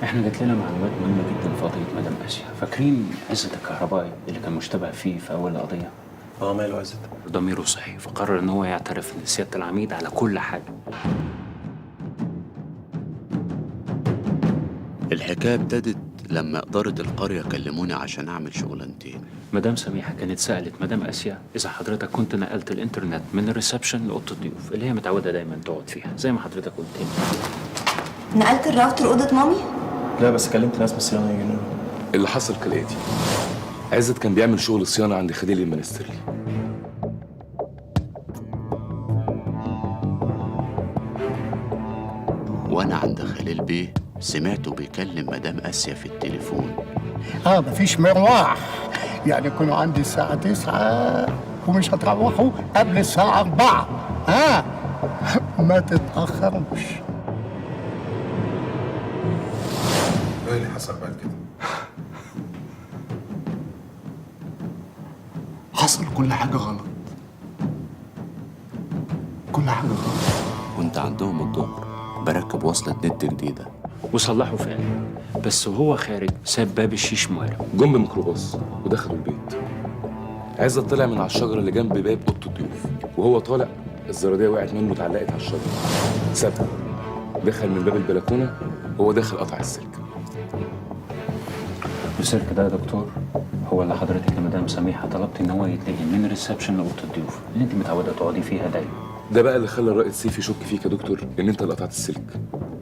احنا جات لنا معلومات مهمه جدا في قضيه مدام اسيا. فاكرين عزت الكهربائي اللي كان مشتبه فيه في اول القضيه؟ ماله عزت؟ ضميره صحي، فقرر ان هو يعترف ان سياده العميد على كل حاجه. الحكاية ابتدت لما إدارة القرية كلموني عشان أعمل شغلانتين. مدام سميحه كانت سالت مدام اسيا اذا حضرتك كنت نقلت الانترنت من الريسبشن لاوضه الضيوف اللي هي متعوده دايما تقعد فيها زي ما حضرتك قلت لي. نقلت الراوتر أوضة مامي؟ لا بس كلمت ناس من الصيانة يجنوا. اللي حصل كالآتي: عزت كان بيعمل شغل صيانة عند خليل المنسترلي. وأنا عند خليل بيه سمعته بيكلم مدام آسيا في التليفون. مفيش مروح، يعني كانوا عندي الساعة 9 ومش هتروحوا قبل الساعة 4. ما تتأخروش. ايه اللي حصل بعد كده؟ حصل كل حاجة غلط، كل حاجة غلط. كنت عندهم الظهر بركب وصلة نت جديدة. وصلحوا فعلا، بس وهو خارج ساب باب الشيش موارب. جم بميكروباص ودخلوا البيت. عزت طلع من على الشجرة اللي جنب باب أوضة الضيوف، وهو طالع الزرادية وقعت منه اتعلقت على الشجرة. سابها، دخل من باب البلكونة وهو داخل قطع السلك. والسلك ده يا دكتور هو اللي حضرتك يا مدام سميحه طلبت ان هو يتنقل من الريسبشن لاوضه الضيوف اللي انت متعوده تقعدي فيها دايما. ده بقى اللي خلى الرائد سيف يشك فيك يا دكتور ان انت اللي قطعت السلك،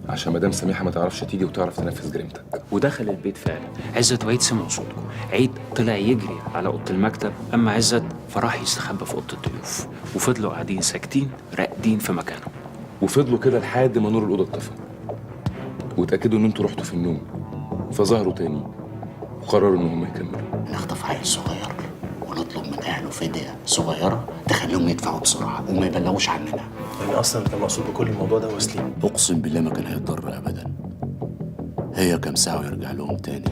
عشان مدام سميحه ما تعرفش تيجي وتعرف تنفذ جريمتك. ودخل البيت فعلا. عزت وعيد سمعوا صوتكم. عيد طلع يجري على اوضه المكتب، اما عزت فراح يستخبى في اوضه الضيوف، وفضلوا قاعدين ساكتين راقدين في مكانهم. وفضلوا كده لحد ما نور الاوضه اتطفى، واتاكدوا ان انتوا رحتوا في النوم، فظهروا تاني وقرروا ان هم يكملوا. نخطف عيل صغير ونطلب من أهله فدية صغيرة تخليهم يدفعوا بسرعة وما يبلغوش عننا. يعني أصلا كان مقصود بكل الموضوع ده هو سليم. أقسم بالله ما كان هيضر أبدا. هي كام ساعة ويرجع لهم تاني.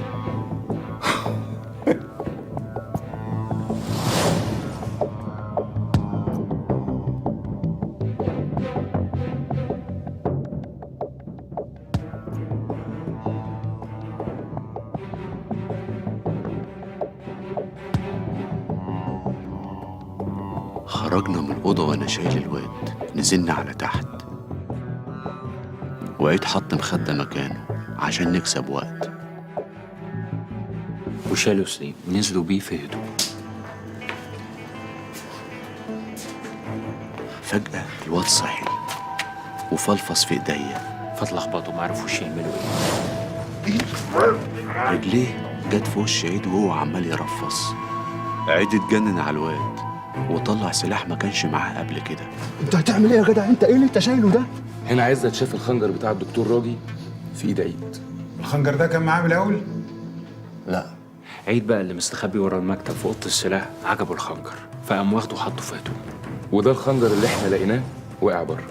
خرجنا من الأوضة وأنا شايل الواد، نزلنا على تحت، وعيد حط مخدة مكانه عشان نكسب وقت. وشالوا سليم ونزلوا بيه في هدوء. فجأة الواد صحي وفلفص في ايديا، فاتلخبطوا ما عرفوش يعملوا ايه. رجليه جت في وش عيد وهو عمال يرفص. عيد اتجنن على الواد وطلع سلاح ما كانش معاه قبل كده. انت هتعمل ايه يا جدع؟ انت ايه اللي انت شايله ده؟ هنا عزت شاف الخنجر بتاع الدكتور راجي في ايد عيد. الخنجر ده كان معاه من الاول؟ لا، عيد بقى اللي مستخبي ورا المكتب في اوضه السلاح عجبه الخنجر، فقام واخده وحطه في هدوء. وده الخنجر اللي احنا لقيناه وقع بره.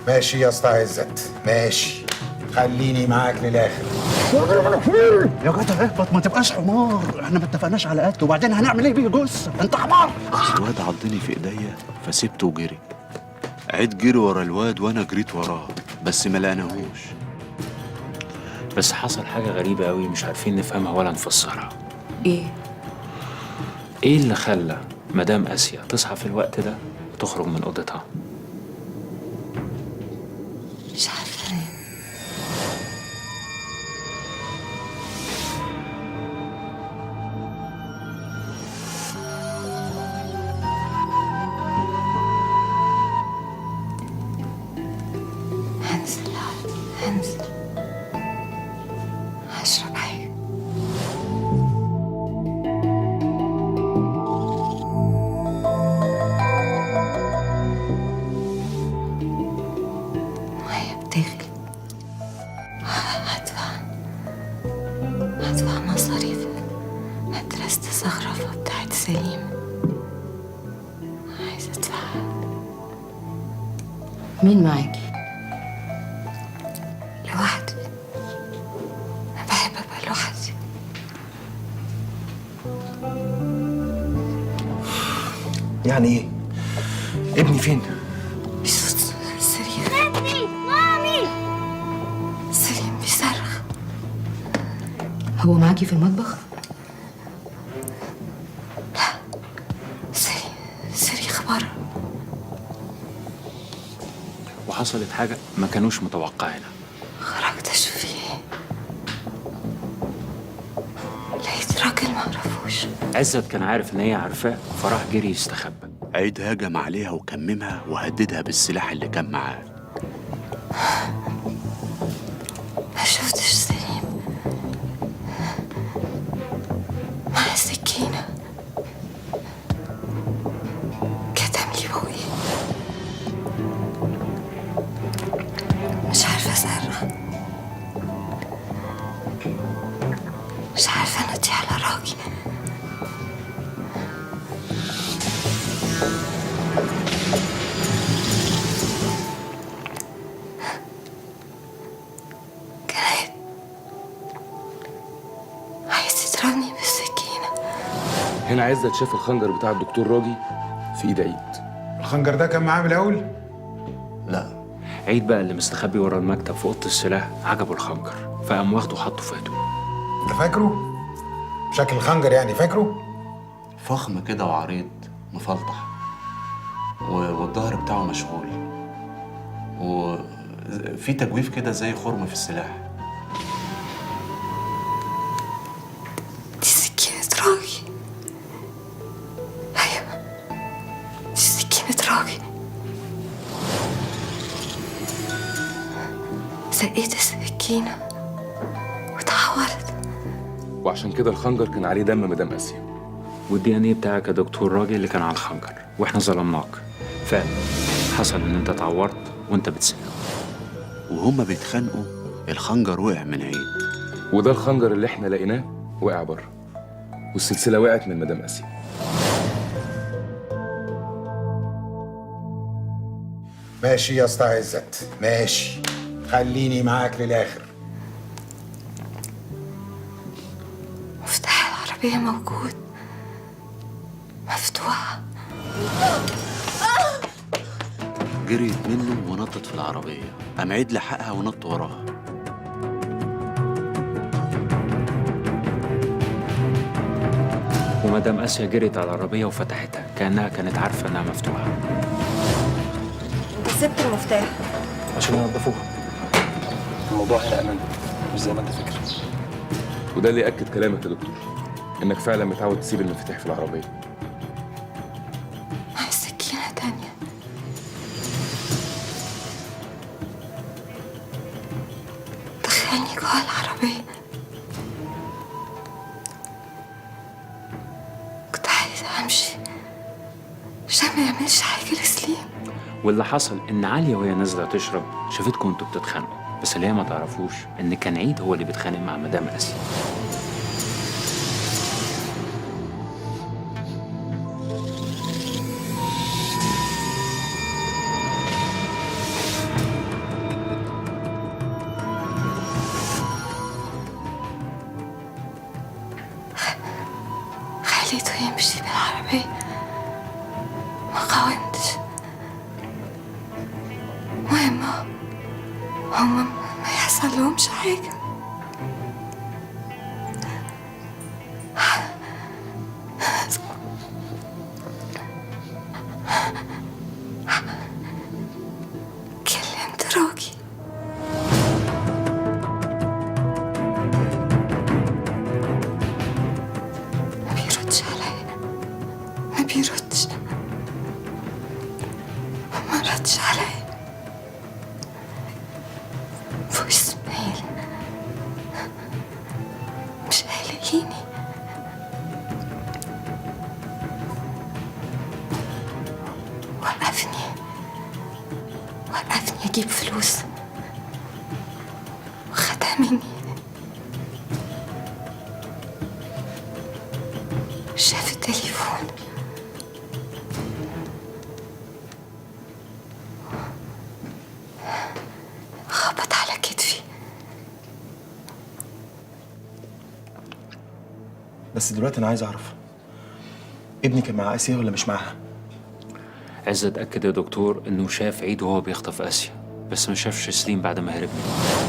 ماشي يا اسطى عزت، ماشي، خليني معاك للاخر. يا جدع اهبط، ما تبقاش حمار. احنا ما اتفقناش على قتل، وبعدين هنعمل ايه بيه جثه؟ انت حمار. الواد عضني في ايديا فسيبته وجري. عيد جري ورا الواد وانا جريت وراه بس ما لقيناهوش. بس حصل حاجه غريبه قوي مش عارفين نفهمها ولا نفسرها. إيه؟ ايه اللي خلى مدام اسيا تصحى في الوقت ده وتخرج من اوضتها؟ مش عارفة أنا. هنزل هشرب حاجة. مية بتغلي. هدفع مصاريف مدرسة الزخرفة بتاعت سليم. عايزة أدفعها. مين معاكي؟ لوحدي. أنا بحب أبقى لوحدي. يعني إيه؟ ابني فين؟ بصوت السرير. مامي! سليم بيصرخ. هو معاكي في المطبخ؟ لا، صريخ بره. وحصلت حاجة ما كانوش متوقعينها. خرجت اشوف فيه ايه، لقيت راجل معرفوش. عزت كان عارف إن هي عارفاه فراح جري يستخبى. عيد هجم عليها وكممها وهددها بالسلاح اللي كان معاه. ما شفتش سليم مع السكينة، كتم لي بوقي. مش عارفة أصرخ، مش عارفة أنادي على راجل. كان عايز يضربني بالسكينة. هنا عزت شاف الخنجر بتاع الدكتور راجي في ايد عيد. الخنجر ده كان معاه من الاول؟ لا. عيد بقى اللي مستخبي ورا المكتب في أوضة السلاح عجبه الخنجر فقام واخده وحطه في هدوء. انت فاكره؟ شكل الخنجر يعني فاكره؟ فخم كده وعريض مفلطح والظهر بتاعه مشغول وفي تجويف كده زي خرم في السلاح. دي سكينة راجي. أيوة، دي سكينة راجي. زقيت السكينة واتحولت. وعشان كده الخنجر كان عليه دم مدام اسيا. والدي ان ايه بتاعك يا دكتور راجل اللي كان على الخنجر واحنا ظلمناك. فعلا حصل ان انت اتعورت وانت بتسلم. وهما بيتخانقوا الخنجر وقع من عيد. وده الخنجر اللي احنا لقيناه وقع بره، والسلسله وقعت من مدام اسيا. ماشي يا اسطى عزت، ماشي. خليني معاك للاخر. مفتاح العربية موجود، مفتوحة. جريت منه ونطت في العربية، قام عيد لحقها ونط وراها. ومدام اسيا جريت على العربيه وفتحتها كانها كانت عارفه انها مفتوحه. انت سبت المفتاح. عشان ينضفوها. الموضوع هنا امان، مش زي ما انت فاكر. وده اللي ياكد كلامك يا دكتور، انك فعلا متعود تسيب المفاتيح في العربيه. مع سكينة تانية. دخلني جوه العربية. كنت عايزة أمشي عشان ما يعملش حاجة لسليم. واللي حصل ان عاليه وهي نازله تشرب شافتكم انتوا بتتخانقوا، بس اللي هي ما تعرفوش ان كان عيد هو اللي بيتخانق مع مدام اسيا. خليته يمشي بالعربية، ما قاومتش. المهم هم ما يحصل لهمش حاجة. كلمت راجي. ما بيردش عليا، ما بيردش، ما ردش عليا. فويس ميل، مش هيلاقيني. وقفني اجيب فلوس وخدها مني. شاف التليفون خبط على كتفي. بس دلوقتي انا عايز اعرف ابني كان مع اسيا ولا مش معاها؟ عزت اتاكد يا دكتور انه شاف عيد وهو بيخطف اسيا، بس ما شافش سليم بعد ما هرب منه.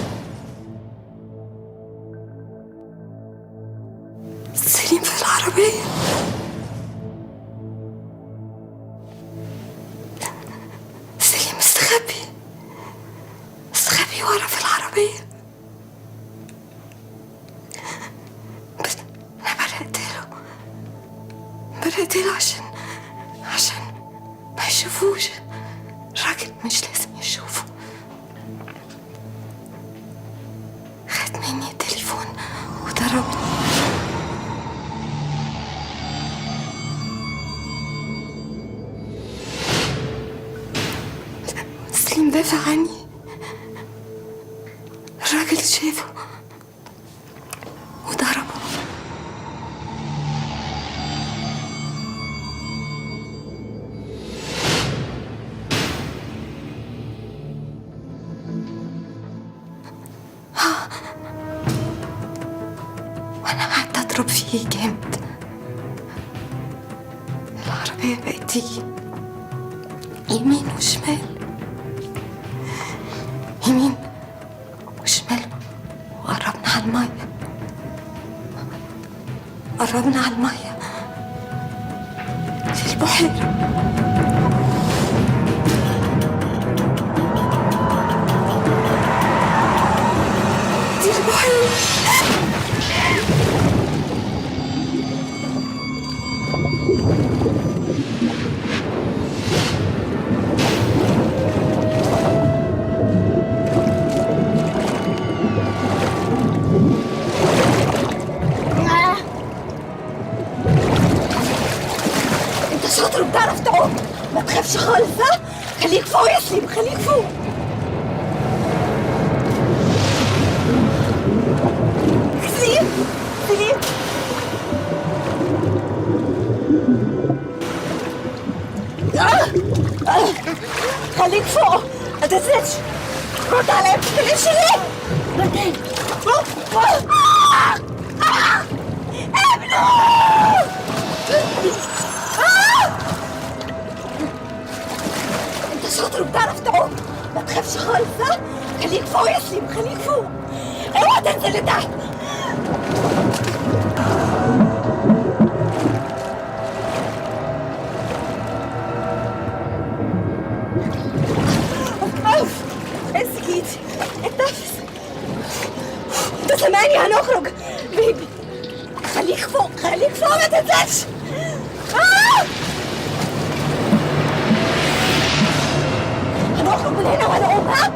استخبي ورا في العربية. بس أنا برقت له عشان ما يشوفوش. الراجل مش لازم يشوفه. خد مني التليفون وضربني. سليم دافع عني. الراجل شافه وضربه. وانا قعدت اضرب فيه جامد. العربية بقت تيجي يمين وشمال، يمين وشمال، وقربنا على المية. في البحيرة. دي البحيرة. انت شاطر وبتعرف تعوم، ما تخافش خالص. ها، خليك فوق يا سليم، خليك فوق. سليم خليك فوق، ما تنزلش. رد عليا، ما تتكلمش ليه؟ رداني. ابنه. انت شاطر وبتعرف تعوم، ما تخافش خالص. ها، خليك فوق يا سليم، خليك فوق. اوعى تنزل لتحت. امسك ايدي، اتنفس. انت سامعني؟ هنخرج بيبي. خليك فوق، ما تنزلش. هنخرج من هنا وهنقوم. ها،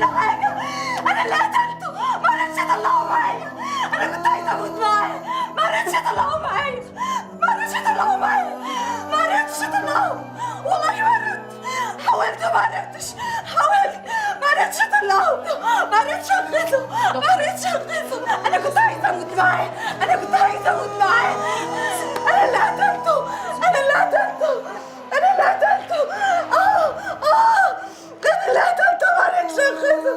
كل حاجة. أنا اللي قتلته، ما رضيتش أطلعه معايا. أنا كنت عايزة أموت معاه، ما رضيتش أطلعه معايا، ما رضيتش أطلعه معايا، ما رضيتش أطلعه، والله ما رضيت. حاولت وما عرفتش، حاولت ما رضيتش أطلعه، ما رضيتش أنقذه، ما رضيتش أنقذه. أنا كنت عايزة أموت معاه، أنا كنت عايزة أموت معاه. أنا اللي قتلته، أنا اللي قتلته، أنا اللي قتلته. أنا اللي قتلته، ما رضيتش أنقذه.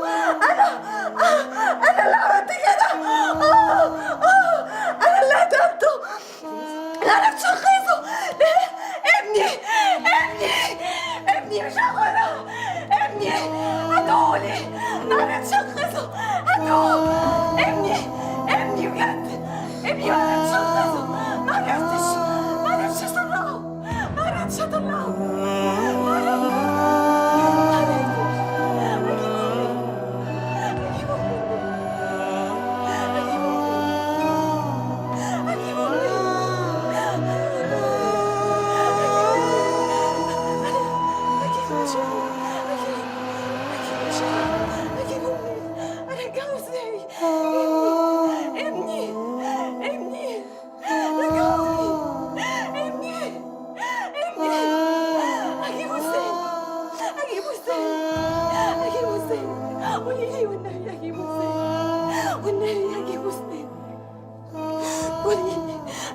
أنا اللي عملت كده. أنا اللي قتلته، ما رضيتش أنقذه. ابني ابني مش هاخدها. ابني هاتهولي، ما رضيتش أنقذه. هاتهولي ابني بجد. ابني ما رضيتش أنقذه، ما رضيتش أطلعه، ما رضيتش أطلعه.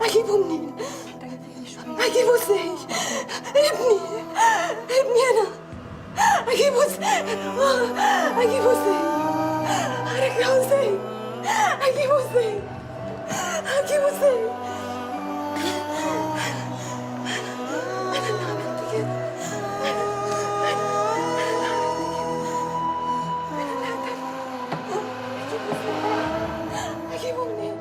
أجيبه منين؟ أجيبه ازاي؟ ابني أنا أجيبه ازاي؟ أجيبه ازاي؟ أرجعه ازاي؟ أجيبه ازاي؟ أجيبه ازاي؟ أنا اللي عملت كده. أجيبه منين؟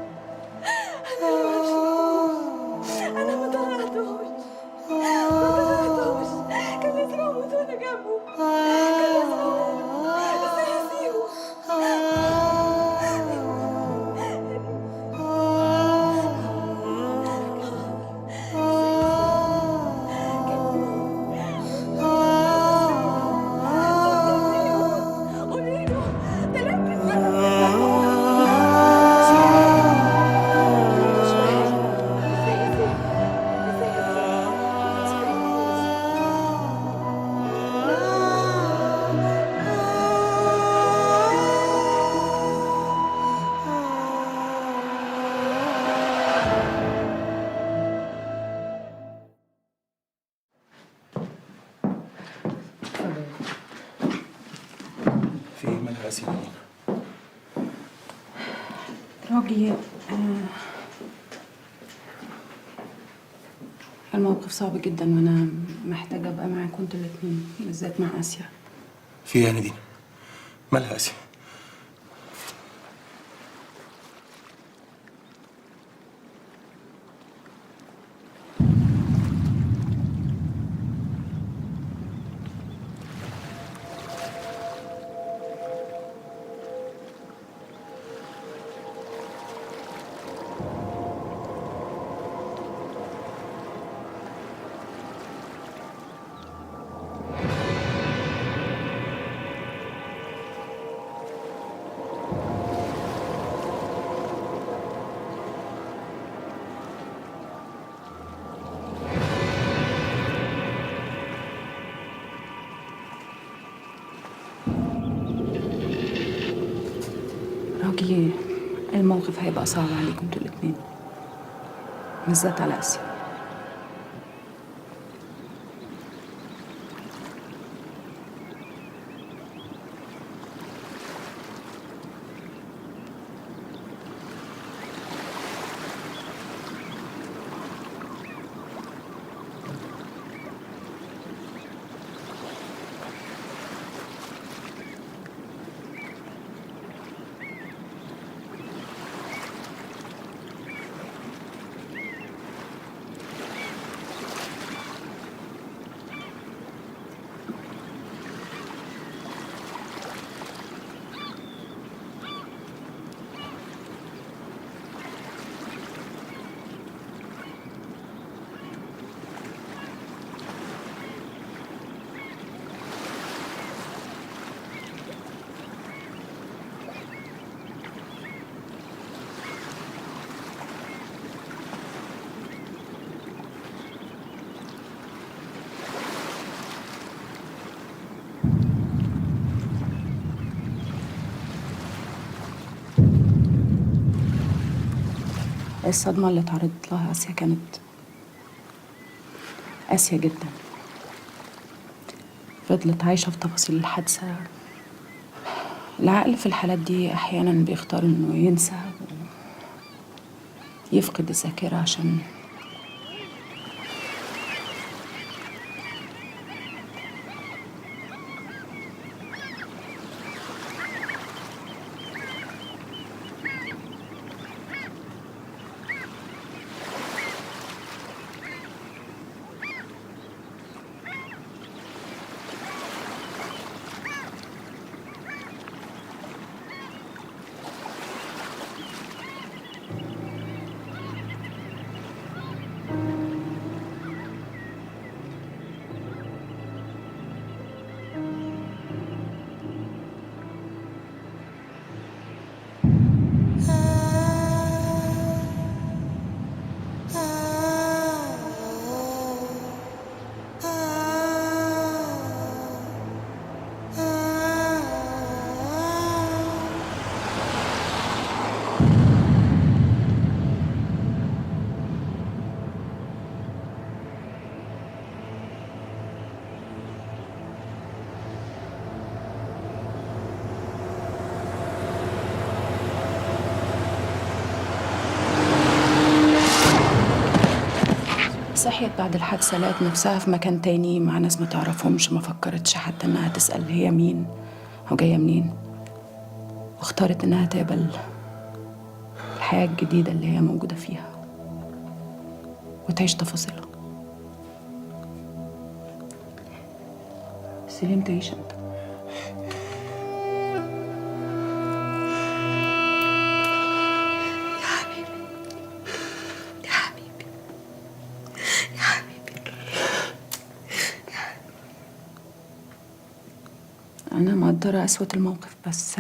أنا اللي ما شفتوش، أنا ما طلعتوش، كان لازم أموت وأنا جنبه، كان لازم أموت، إزاي أسيبه؟ قولي له في ايه مالها يا سيدي؟ راجي الموقف صعب جدا وانا محتاجه ابقى معاكم انتوا الاتنين بالذات مع اسيا. في ايه يا نادين؟ مالها اسيا؟ راجي الموقف هيبقى صعب عليكم انتوا الاتنين بالذات على اسيا. الصدمة اللي تعرضت لها آسيا كانت قاسية جدا. فضلت عايشة في تفاصيل الحادثة. العقل في الحالات دي أحيانا بيختار إنه ينسى يفقد الذاكرة عشان صحيت بعد الحادثة لقت نفسها في مكان تاني مع ناس ما تعرفهمش. ما فكرتش حتى إنها تسأل هي مين أو جاية منين، واختارت إنها تقبل الحياة الجديدة اللي هي موجودة فيها وتعيش تفاصيلها. سليم تعيش أنت. أنا مقدرة قسوة الموقف، بس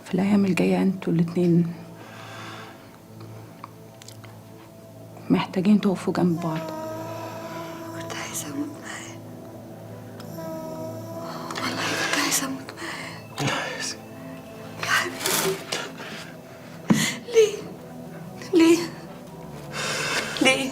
في الأيام الجاية انتوا الاتنين محتاجين تقفوا جنب بعض. كنت عايزة أموت معاه، والله كنت عايزة أموت معاه يا حبيبي. ليه؟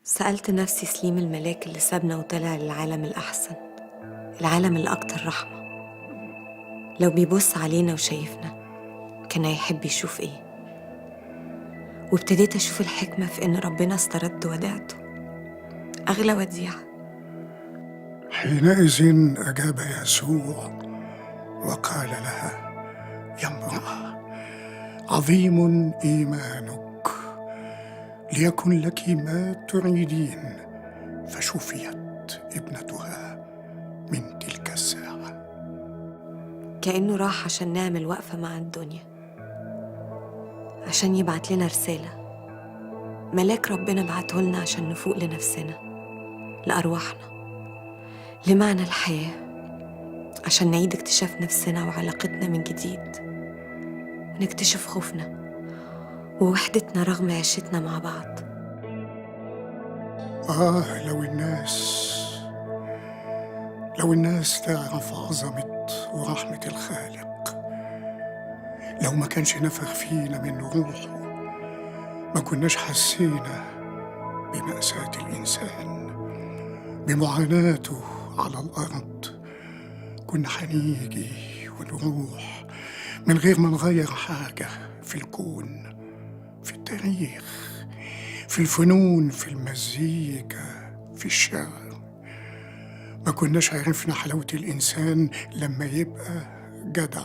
سألت نفسي سليم الملاك اللي سابنا وطلع للعالم الأحسن، العالم الأكتر رحمة، لو بيبص علينا وشايفنا كان هيحب يشوف إيه؟ وابتديت أشوف الحكمة في إن ربنا استرد وديعته، أغلى وديعة. حينئذ أجاب يسوع وقال لها: يا امرأة، عظيم إيمانك، ليكن لك ما تريدين. فشفيت ابنتها من تلك الساعة. كأنه راح عشان نعمل وقفة مع الدنيا، عشان يبعت لنا رسالة. ملاك ربنا بعته لنا عشان نفوق لنفسنا، لأرواحنا، لمعنى الحياة، عشان نعيد اكتشاف نفسنا وعلاقتنا من جديد، ونكتشف خوفنا ووحدتنا رغم عيشتنا مع بعض. لو الناس تعرف عظمة ورحمة الخالق، لو ما كانش نفخ فينا من روحه، ما كناش حسينا بمأساة الإنسان، بمعاناته على الأرض. كنا هنيجي ونروح من غير ما نغير حاجة في الكون، في التاريخ، في الفنون، في المزيكا، في الشارع. ما كناش عرفنا حلاوة الإنسان لما يبقى جدع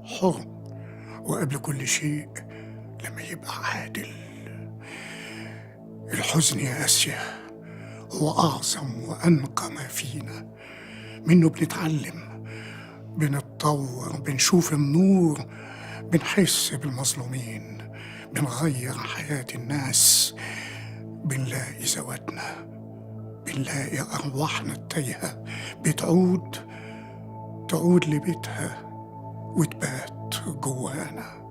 حر، وقبل كل شيء لما يبقى عادل. الحزن يا آسيا هو أعظم وأنقى ما فينا، منه بنتعلم، بنتطور، بنشوف النور، بنحس بالمظلومين، بنغير حياة الناس، بنلاقي ذواتنا، بنلاقي أرواحنا التايهة تعود لبيتها وتبات جوانا.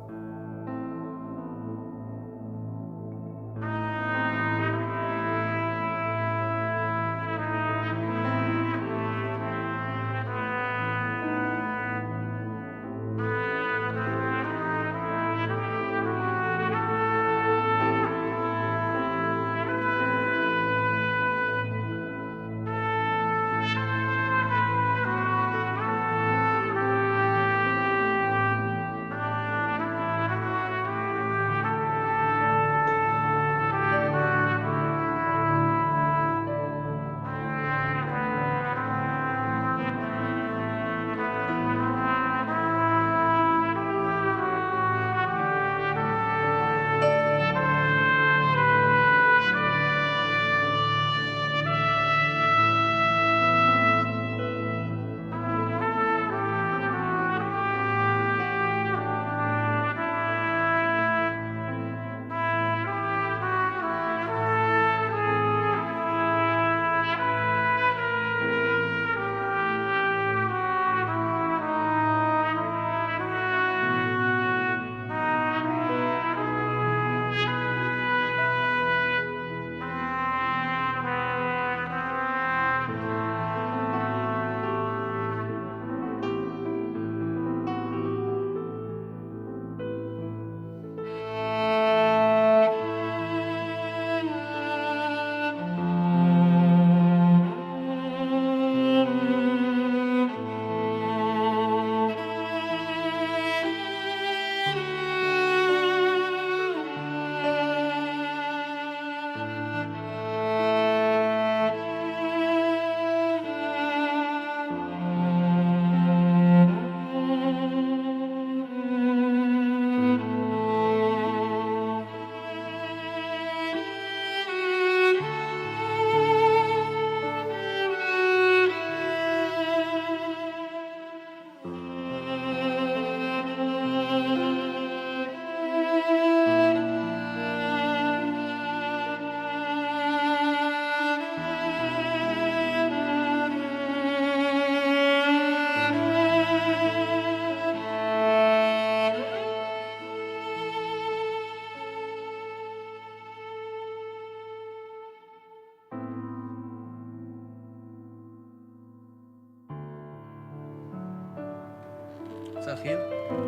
مساء الخير،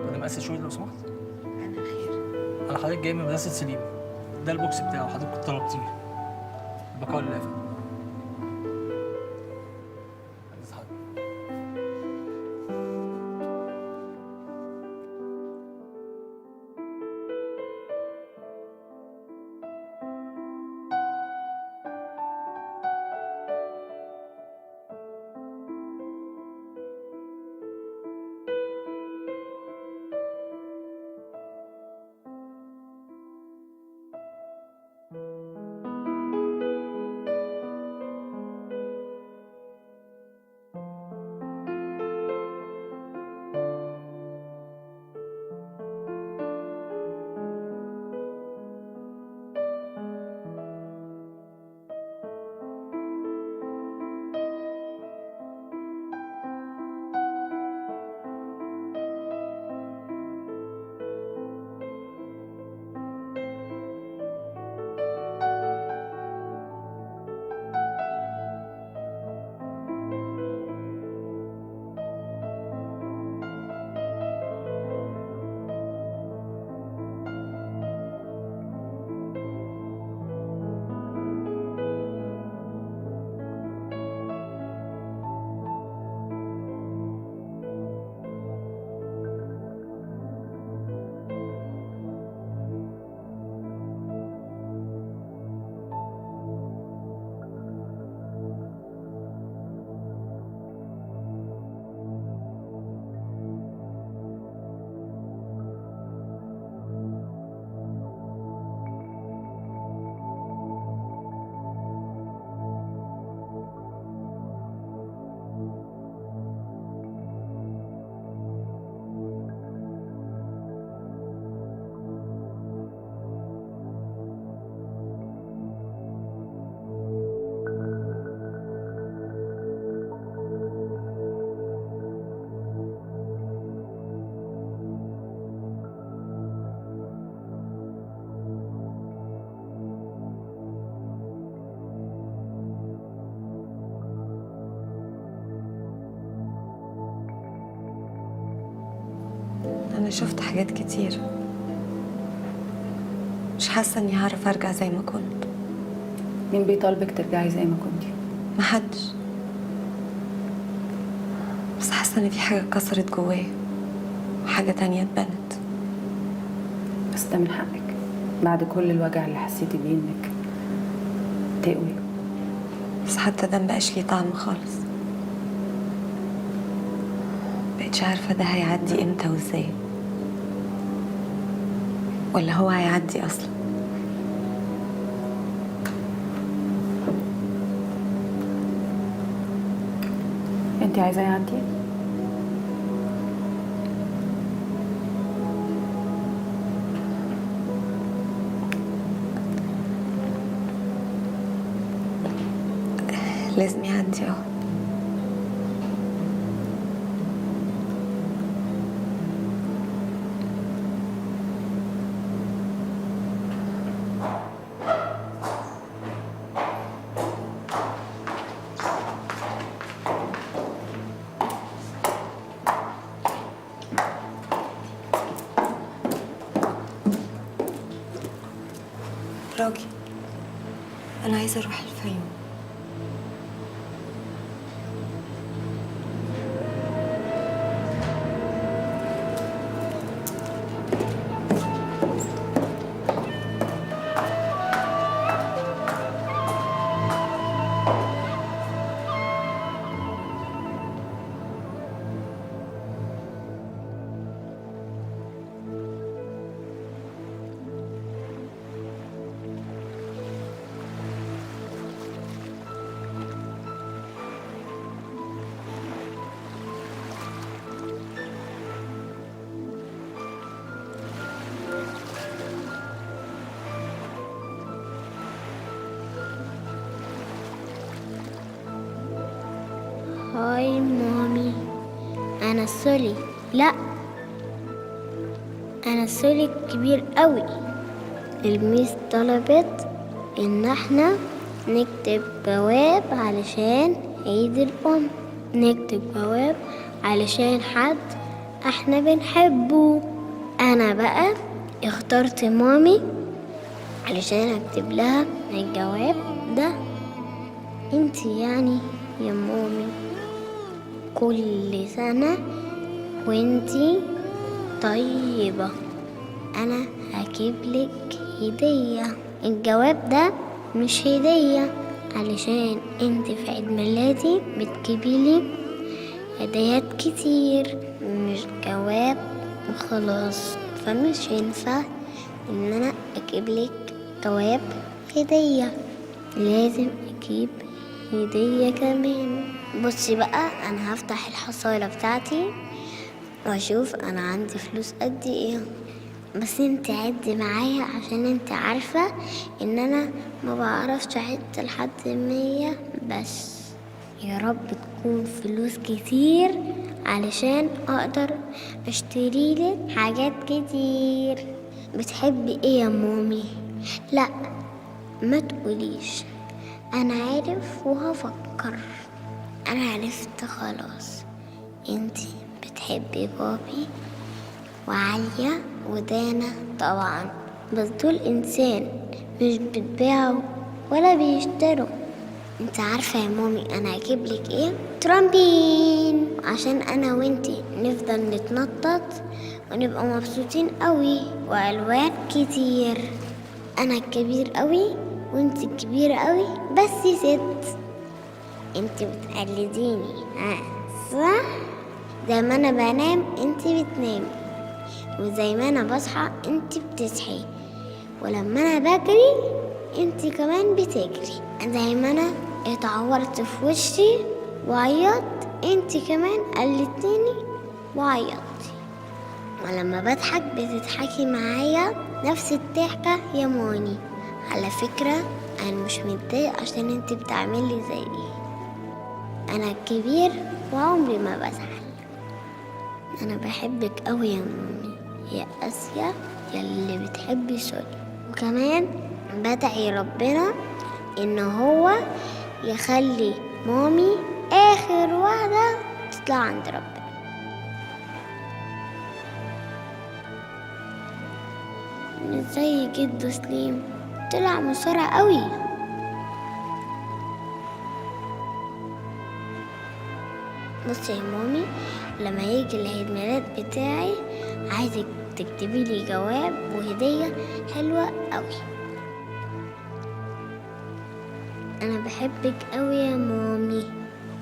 مدام اسيا شوي لو سمحت. أنا خير. انا حضرتك جاي من مدرسه سليم، ده البوكس بتاعه حضرتك كنت طلبتيه. البقاء لله يا فندم. عايز حضرتك. أنا شفت حاجات كتير، مش حاسة إني هعرف أرجع زي ما كنت. مين بيطالبك ترجعي زي ما كنتي؟ محدش، بس حاسة إن في حاجة اتكسرت جوايا وحاجة تانية اتبنت. بس ده من حقك بعد كل الوجع اللي حسيتي بيه انك تقوي. بس حتى ده مبقاش ليه طعم خالص. مبقتش عارفة ده هيعدي امتى وازاي، ولا هو هيعدي أصلا. انت عايزاه يعدي؟ لازم يعدي راجي، أنا عايزة أروح الفيوم. هاي مامي، أنا سولي. لأ، أنا سولي الكبير قوي. الميس طلبت إن احنا نكتب جواب علشان عيد الأم، نكتب جواب علشان حد احنا بنحبه. أنا بقى اخترت مامي علشان أكتب لها الجواب ده. انتي يعني يا مامي كل سنة وانتي طيبة. أنا هجيبلك هدية. الجواب ده مش هدية علشان انتي في عيد ميلادي بتجيبيلي هدايات كتير، مش جواب وخلاص. فمش ينفع ان انا اجيبلك جواب هدية، لازم اجيب هدية كمان. بصي بقى، انا هفتح الحصالة بتاعتي واشوف انا عندي فلوس قد ايه، بس انت عدي معايا عشان انت عارفة ان انا ما بعرفش اعد لحد 100 بس. يا رب تكون فلوس كتير علشان اقدر اشتريلك حاجات كتير. بتحبي ايه يا مامي؟ لا ما تقوليش، انا عارف وهفكر. انا عرفت خلاص، انتي بتحبي بابي وعالية ودانا طبعا، بس دول انسان مش بتبيعوا ولا بيشتروا. انت عارفة يا مامي انا هجيبلك ايه؟ ترامبين، عشان انا وانتي نفضل نتنطط ونبقى مبسوطين قوي، والوان كتير. انا الكبير قوي وانتي الكبيرة قوي، بس ست. انتي بتقلديني صح؟ زي ما انا بنام انتي بتنامي، وزي ما انا بصحى انتي بتصحي، ولما انا بجري انتي كمان بتجري. زي ما انا اتعورت في وشي وعيطت انتي كمان قلدتيني وعيطتي، ولما بضحك بتضحكي معايا نفس الضحكة يا موني. على فكرة انا مش متضايق عشان انتي بتعملي زيي، انا الكبير وعمري ما بزعل. انا بحبك قوي يا مامي يا اسيا يلي بتحبي سولي، وكمان بدعي ربنا ان هو يخلي مامي اخر واحدة تطلع عند ربنا. مش زي جده سليم، طلع مصارع قوي. بصي يا مامي، لما يجي العيد ميلاد بتاعي عايزك تكتبي لي جواب وهدية حلوة قوي. أنا بحبك قوي يا مامي،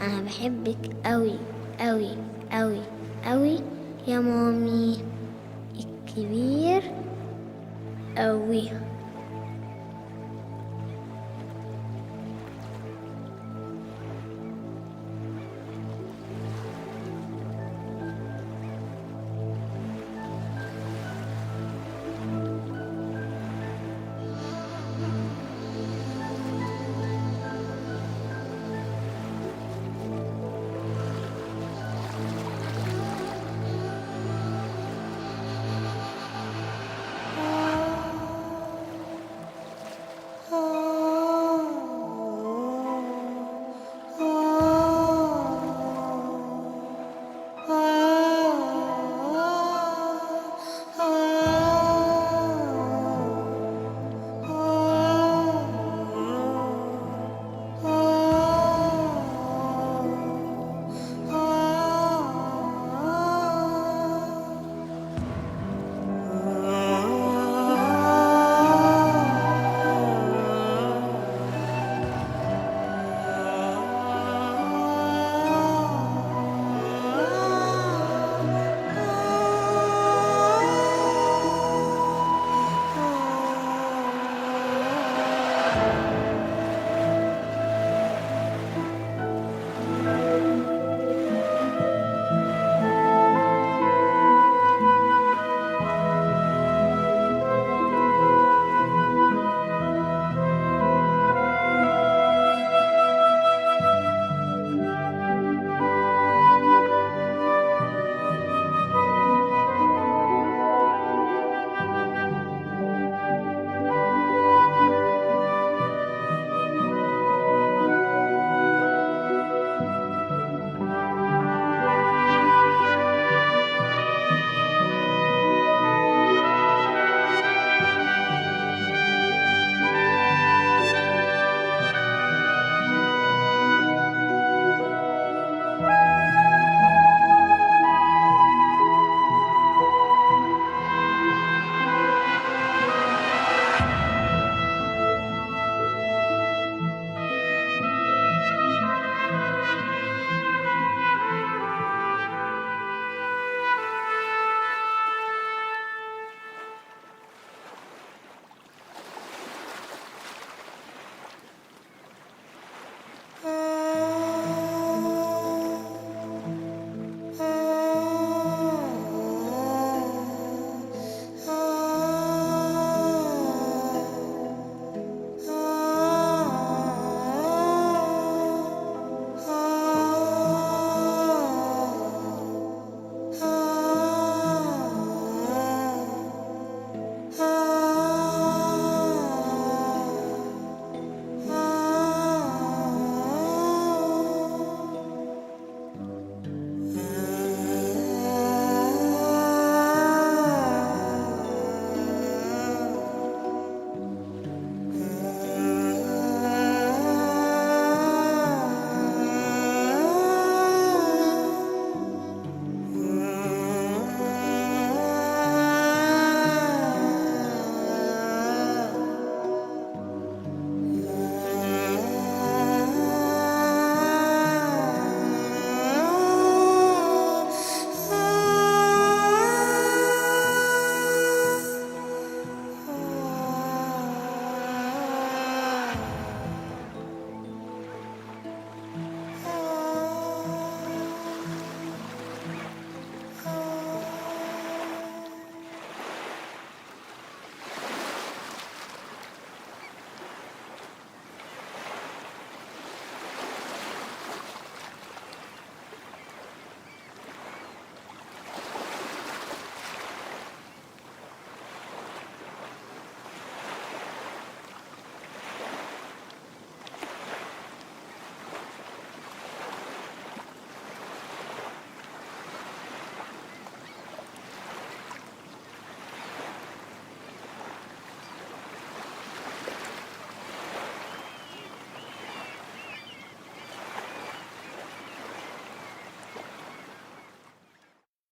أنا بحبك قوي قوي قوي قوي يا مامي الكبير قوي.